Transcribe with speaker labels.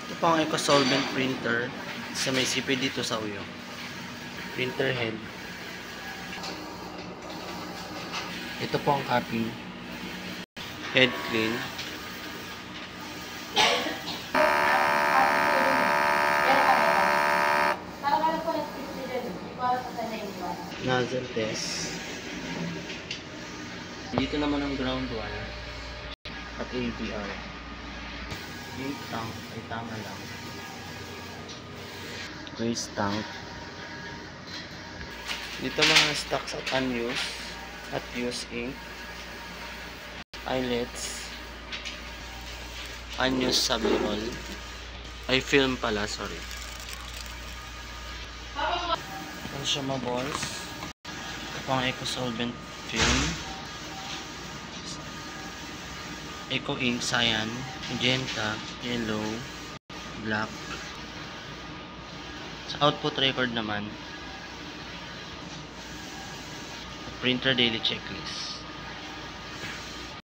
Speaker 1: Ito pang eco-solvent printer sa may CP dito sa Uyo. Printer head. Ito po ang copy. Head clean. Nozzle test. Dito naman ang ground wire at APR. Yung tank ay tama lang. Waste tank. Dito mga stocks at unused at used ink. Eyelets. Unused sublingual. Ay film pala, sorry. Consumables. Ito pang eco-solvent film. Eco ink, cyan, magenta, yellow, black. Sa output record naman, printer daily checklist.